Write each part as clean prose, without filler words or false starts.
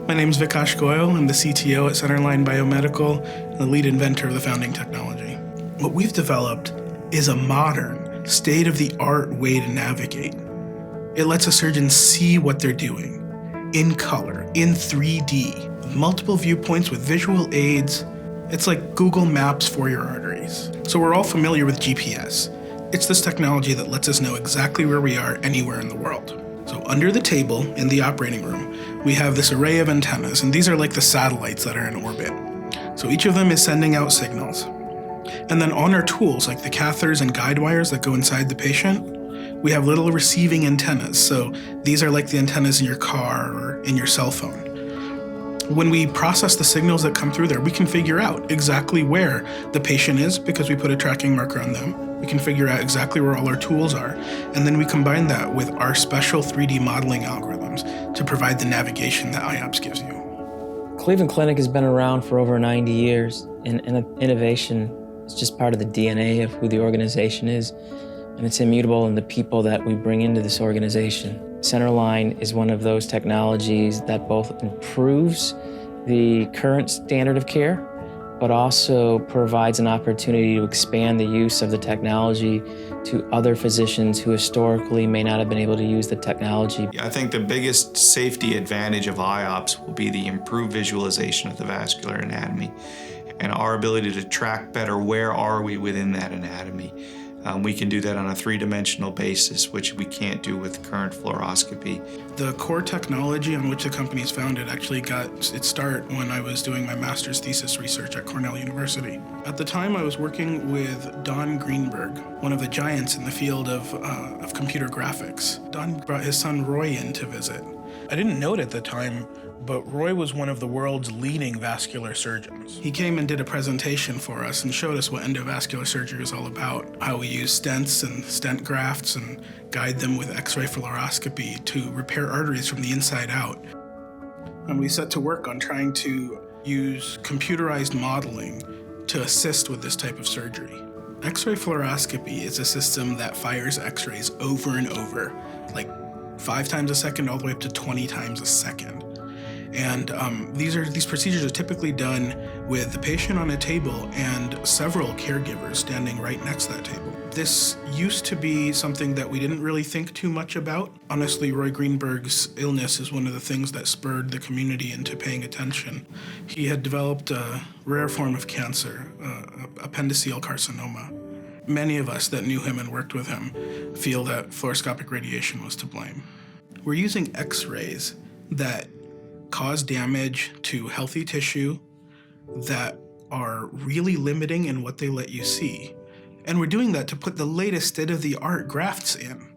My name is Vikash Goyal. I'm the CTO at Centerline Biomedical and the lead inventor of the founding technology. What we've developed is a modern, state-of-the-art way to navigate. It lets a surgeon see what they're doing in color, in 3D, with multiple viewpoints with visual aids. It's like Google Maps for your arteries. So we're all familiar with GPS. It's this technology that lets us know exactly where we are anywhere in the world. So under the table in the operating room, we have this array of antennas, and these are like the satellites that are in orbit. So each of them is sending out signals. And then on our tools, like the catheters and guide wires that go inside the patient, we have little receiving antennas. So these are like the antennas in your car or in your cell phone. When we process the signals that come through there, we can figure out exactly where the patient is because we put a tracking marker on them. We can figure out exactly where all our tools are. And then we combine that with our special 3D modeling algorithms to provide the navigation that IOPS gives you. Cleveland Clinic has been around for over 90 years, and innovation is just part of the DNA of who the organization is, and it's immutable in the people that we bring into this organization. Centerline is one of those technologies that both improves the current standard of care, but also provides an opportunity to expand the use of the technology to other physicians who historically may not have been able to use the technology. I think the biggest safety advantage of IOPS will be the improved visualization of the vascular anatomy and our ability to track better where are we within that anatomy. We can do that on a three-dimensional basis, which we can't do with current fluoroscopy. The core technology on which the company is founded actually got its start when I was doing my master's thesis research at Cornell University. At the time, I was working with Don Greenberg, one of the giants in the field of computer graphics. Don brought his son Roy in to visit. I didn't know it at the time, but Roy was one of the world's leading vascular surgeons. He came and did a presentation for us and showed us what endovascular surgery is all about, how we use stents and stent grafts and guide them with X-ray fluoroscopy to repair arteries from the inside out. And we set to work on trying to use computerized modeling to assist with this type of surgery. X-ray fluoroscopy is a system that fires X-rays over and over, like 5 times a second all the way up to 20 times a second. And these procedures are typically done with the patient on a table and several caregivers standing right next to that table. This used to be something that we didn't really think too much about. Honestly, Roy Greenberg's illness is one of the things that spurred the community into paying attention. He had developed a rare form of cancer, appendiceal carcinoma. Many of us that knew him and worked with him feel that fluoroscopic radiation was to blame. We're using X-rays that cause damage to healthy tissue that are really limiting in what they let you see. And we're doing that to put the latest state-of-the-art grafts in.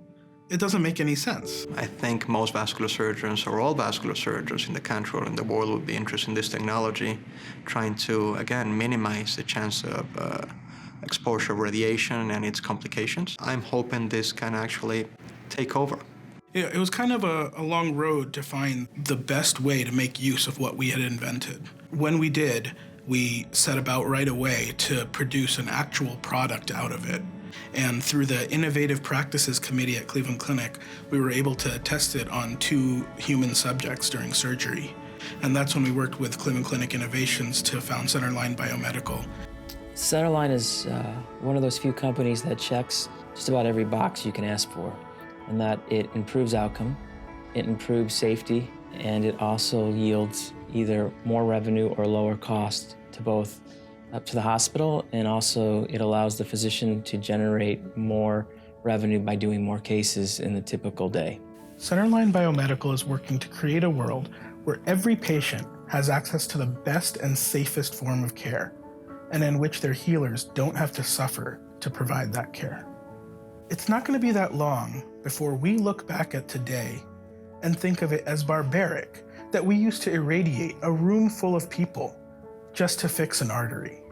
It doesn't make any sense. I think most vascular surgeons or all vascular surgeons in the country or in the world would be interested in this technology, trying to, again, minimize the chance of exposure of radiation and its complications. I'm hoping this can actually take over. Yeah, it was kind of a long road to find the best way to make use of what we had invented. When we did, we set about right away to produce an actual product out of it. And through the Innovative Practices Committee at Cleveland Clinic, we were able to test it on 2 human subjects during surgery. And that's when we worked with Cleveland Clinic Innovations to found Centerline Biomedical. Centerline is one of those few companies that checks just about every box you can ask for, and that it improves outcome, it improves safety, and it also yields either more revenue or lower cost to both up to the hospital, and also it allows the physician to generate more revenue by doing more cases in the typical day. Centerline Biomedical is working to create a world where every patient has access to the best and safest form of care, and in which their healers don't have to suffer to provide that care. It's not going to be that long before we look back at today and think of it as barbaric that we used to irradiate a room full of people just to fix an artery.